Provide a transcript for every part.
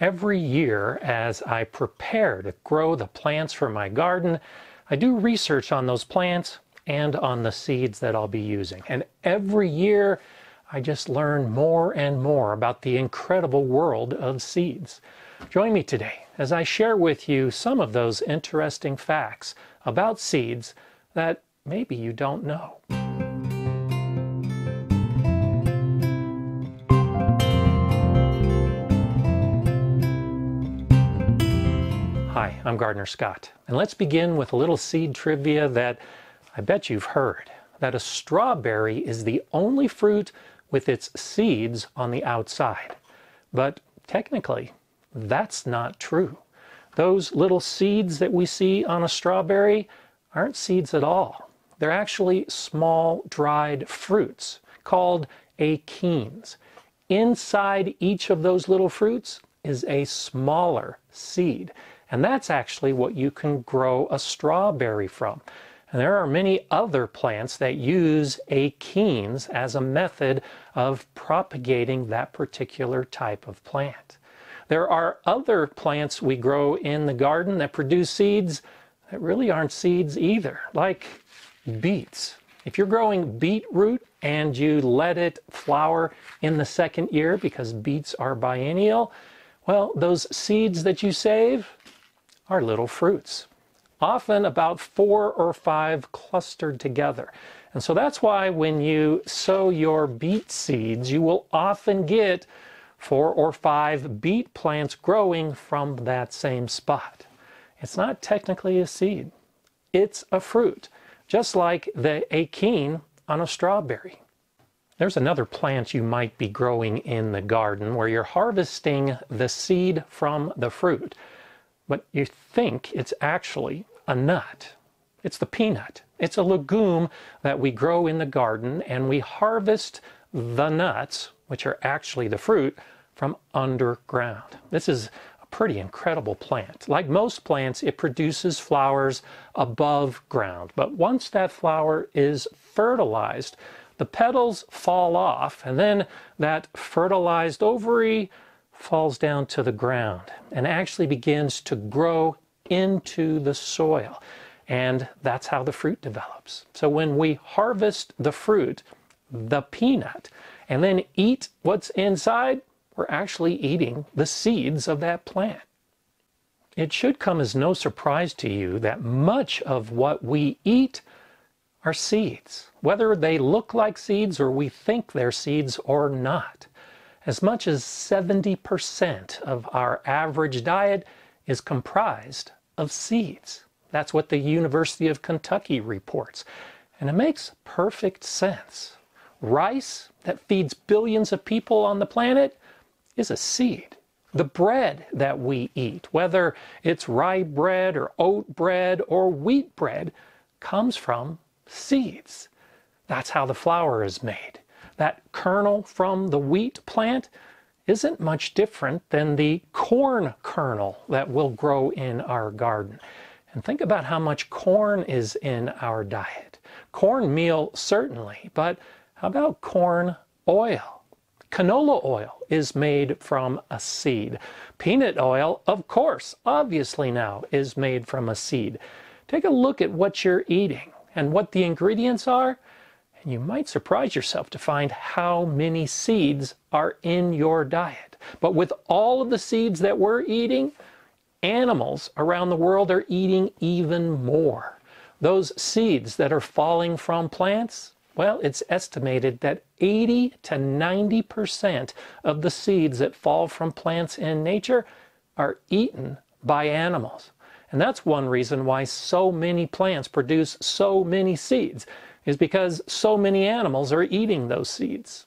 Every year, as I prepare to grow the plants for my garden, I do research on those plants and on the seeds that I'll be using. And every year, I just learn more and more about the incredible world of seeds. Join me today as I share with you some of those interesting facts about seeds that maybe you don't know. Hi, I'm Gardener Scott, and let's begin with a little seed trivia that I bet you've heard, that a strawberry is the only fruit with its seeds on the outside. But technically, that's not true. Those little seeds that we see on a strawberry aren't seeds at all. They're actually small dried fruits called achenes. Inside each of those little fruits is a smaller seed. And that's actually what you can grow a strawberry from. And there are many other plants that use achenes as a method of propagating that particular type of plant. There are other plants we grow in the garden that produce seeds that really aren't seeds either, like beets. If you're growing beetroot and you let it flower in the second year because beets are biennial, well, those seeds that you save are little fruits, often about 4 or 5 clustered together. And so that's why when you sow your beet seeds, you will often get 4 or 5 beet plants growing from that same spot. It's not technically a seed. It's a fruit, just like the achene on a strawberry. There's another plant you might be growing in the garden where you're harvesting the seed from the fruit, but you think it's actually a nut. It's the peanut. It's a legume that we grow in the garden, and we harvest the nuts, which are actually the fruit, from underground. This is a pretty incredible plant. Like most plants, it produces flowers above ground. But once that flower is fertilized, the petals fall off, and then that fertilized ovary falls down to the ground and actually begins to grow into the soil. And that's how the fruit develops. So when we harvest the fruit, the peanut, and then eat what's inside, we're actually eating the seeds of that plant. It should come as no surprise to you that much of what we eat are seeds, whether they look like seeds or we think they're seeds or not. As much as 70% of our average diet is comprised of seeds. That's what the University of Kentucky reports. And it makes perfect sense. Rice, that feeds billions of people on the planet, is a seed. The bread that we eat, whether it's rye bread or oat bread or wheat bread, comes from seeds. That's how the flour is made. That kernel from the wheat plant isn't much different than the corn kernel that will grow in our garden. And think about how much corn is in our diet. Cornmeal, certainly, but how about corn oil? Canola oil is made from a seed. Peanut oil, of course, obviously now, is made from a seed. Take a look at what you're eating and what the ingredients are, and you might surprise yourself to find how many seeds are in your diet. But with all of the seeds that we're eating, animals around the world are eating even more. Those seeds that are falling from plants, well, it's estimated that 80 to 90% of the seeds that fall from plants in nature are eaten by animals. And that's one reason why so many plants produce so many seeds, is because so many animals are eating those seeds.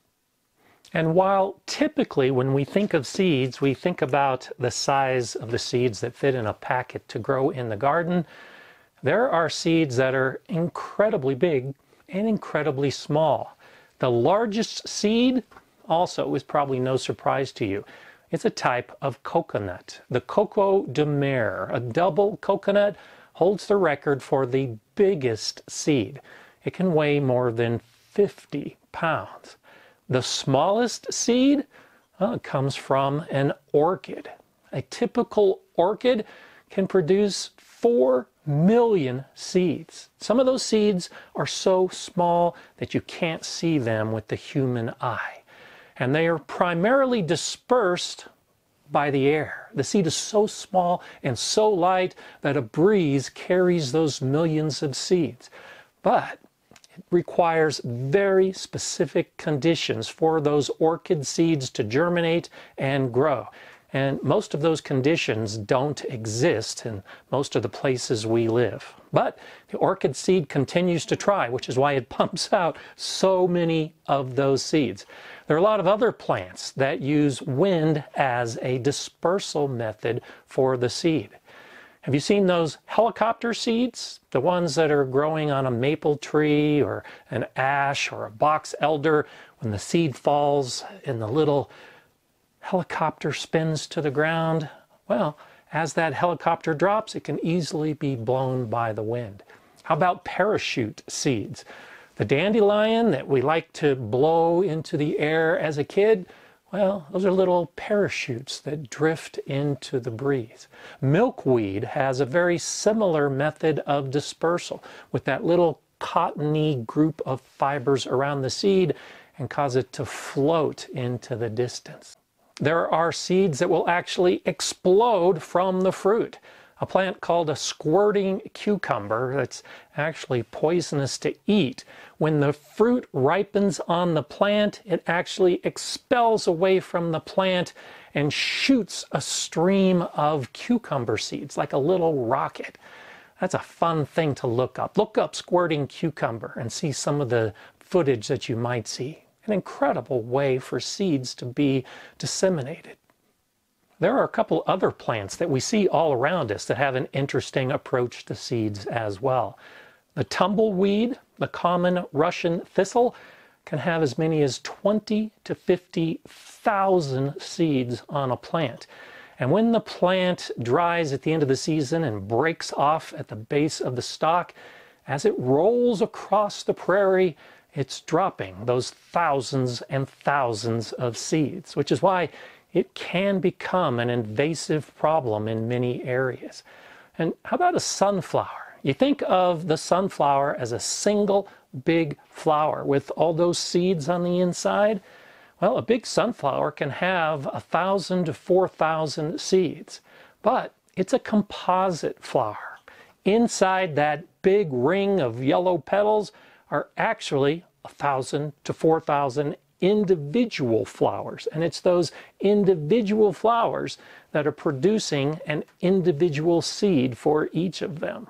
And while typically when we think of seeds, we think about the size of the seeds that fit in a packet to grow in the garden, there are seeds that are incredibly big and incredibly small. The largest seed also is probably no surprise to you. It's a type of coconut. The Coco de Mer, a double coconut, holds the record for the biggest seed. It can weigh more than 50 pounds. The smallest seed comes from an orchid. A typical orchid can produce 4 million seeds. Some of those seeds are so small that you can't see them with the human eye. And they are primarily dispersed by the air. The seed is so small and so light that a breeze carries those millions of seeds. But it requires very specific conditions for those orchid seeds to germinate and grow. And most of those conditions don't exist in most of the places we live. But the orchid seed continues to try, which is why it pumps out so many of those seeds. There are a lot of other plants that use wind as a dispersal method for the seed. Have you seen those helicopter seeds? The ones that are growing on a maple tree or an ash or a box elder. When the seed falls and the little helicopter spins to the ground, well, as that helicopter drops, it can easily be blown by the wind. How about parachute seeds? The dandelion that we like to blow into the air as a kid, well, those are little parachutes that drift into the breeze. Milkweed has a very similar method of dispersal with that little cottony group of fibers around the seed and cause it to float into the distance. There are seeds that will actually explode from the fruit. A plant called a squirting cucumber that's actually poisonous to eat. When the fruit ripens on the plant, it actually expels away from the plant and shoots a stream of cucumber seeds like a little rocket. That's a fun thing to look up. Look up squirting cucumber and see some of the footage that you might see. An incredible way for seeds to be disseminated. There are a couple other plants that we see all around us that have an interesting approach to seeds as well. The tumbleweed, the common Russian thistle, can have as many as 20 to 50,000 seeds on a plant. And when the plant dries at the end of the season and breaks off at the base of the stalk, as it rolls across the prairie, it's dropping those thousands and thousands of seeds, which is why it can become an invasive problem in many areas. And how about a sunflower? You think of the sunflower as a single big flower with all those seeds on the inside. Well, a big sunflower can have 1,000 to 4,000 seeds, but it's a composite flower. Inside that big ring of yellow petals are actually 1,000 to 4,000 individual flowers. And it's those individual flowers that are producing an individual seed for each of them.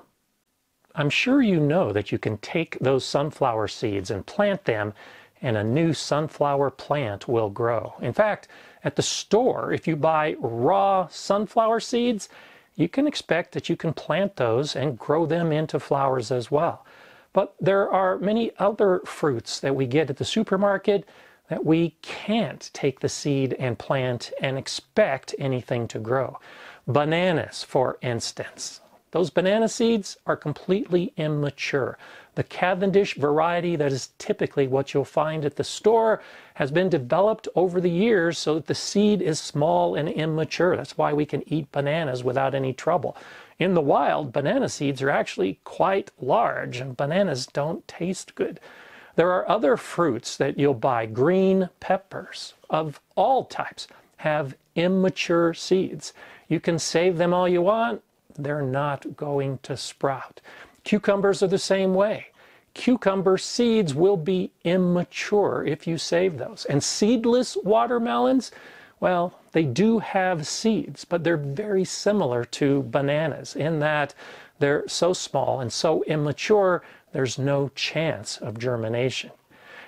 I'm sure you know that you can take those sunflower seeds and plant them and a new sunflower plant will grow. In fact, at the store, if you buy raw sunflower seeds, you can expect that you can plant those and grow them into flowers as well. But there are many other fruits that we get at the supermarket that we can't take the seed and plant and expect anything to grow. Bananas, for instance. Those banana seeds are completely immature. The Cavendish variety that is typically what you'll find at the store has been developed over the years so that the seed is small and immature. That's why we can eat bananas without any trouble. In the wild, banana seeds are actually quite large, and bananas don't taste good. There are other fruits that you'll buy. Green peppers of all types have immature seeds. You can save them all you want, they're not going to sprout. Cucumbers are the same way. Cucumber seeds will be immature if you save those. And seedless watermelons, well, they do have seeds, but they're very similar to bananas in that they're so small and so immature, there's no chance of germination.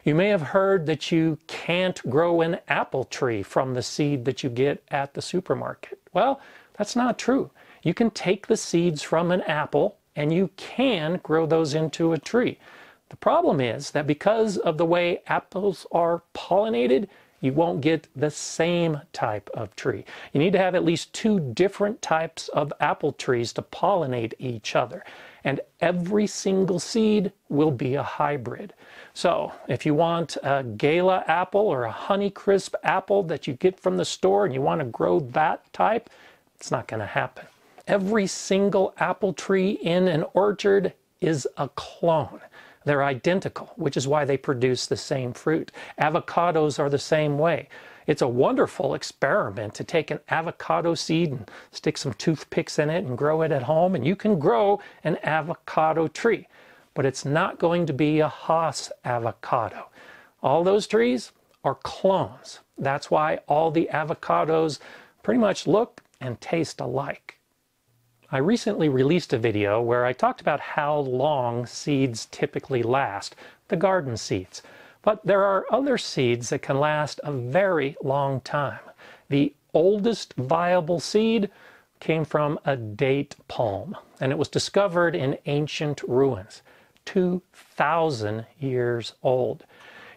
You may have heard that you can't grow an apple tree from the seed that you get at the supermarket. Well, that's not true. You can take the seeds from an apple and you can grow those into a tree. The problem is that because of the way apples are pollinated, you won't get the same type of tree. You need to have at least 2 different types of apple trees to pollinate each other. And every single seed will be a hybrid. So if you want a Gala apple or a Honeycrisp apple that you get from the store and you want to grow that type, It's not going to happen. Every single apple tree in an orchard is a clone. They're identical, which is why they produce the same fruit. Avocados are the same way. It's a wonderful experiment to take an avocado seed and stick some toothpicks in it and grow it at home, and you can grow an avocado tree. But it's not going to be a Hass avocado. All those trees are clones. That's why all the avocados pretty much look and taste alike. I recently released a video where I talked about how long seeds typically last, the garden seeds. But there are other seeds that can last a very long time. The oldest viable seed came from a date palm, and it was discovered in ancient ruins, 2,000 years old.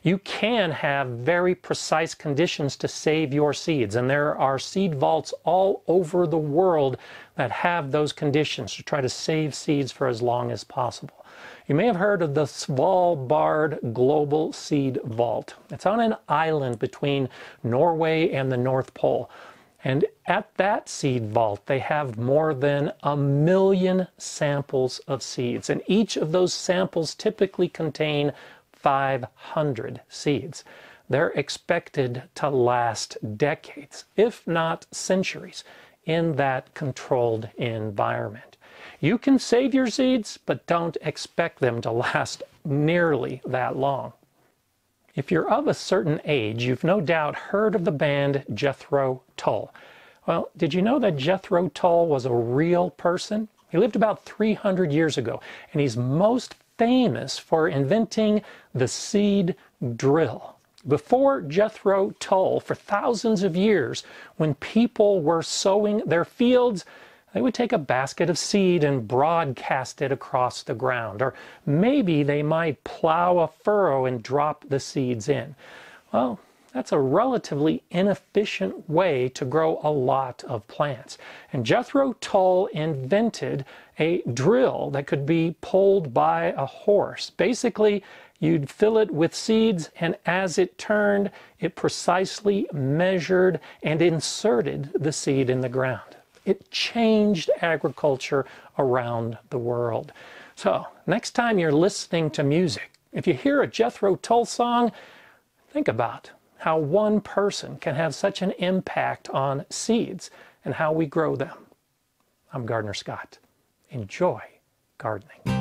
You can have very precise conditions to save your seeds, and there are seed vaults all over the world that have those conditions to try to save seeds for as long as possible. You may have heard of the Svalbard Global Seed Vault. It's on an island between Norway and the North Pole. And at that seed vault, they have more than 1 million samples of seeds. And each of those samples typically contain 500 seeds. They're expected to last decades, if not centuries, in that controlled environment. You can save your seeds, but don't expect them to last nearly that long. If you're of a certain age, you've no doubt heard of the band Jethro Tull. Well, did you know that Jethro Tull was a real person? He lived about 300 years ago, and he's most famous for inventing the seed drill. Before Jethro Tull, for thousands of years, when people were sowing their fields, they would take a basket of seed and broadcast it across the ground. Or maybe they might plow a furrow and drop the seeds in. Well, that's a relatively inefficient way to grow a lot of plants. And Jethro Tull invented a drill that could be pulled by a horse. Basically, you'd fill it with seeds, and as it turned, it precisely measured and inserted the seed in the ground. It changed agriculture around the world. So, next time you're listening to music, if you hear a Jethro Tull song, think about how one person can have such an impact on seeds and how we grow them. I'm Gardner Scott. Enjoy gardening.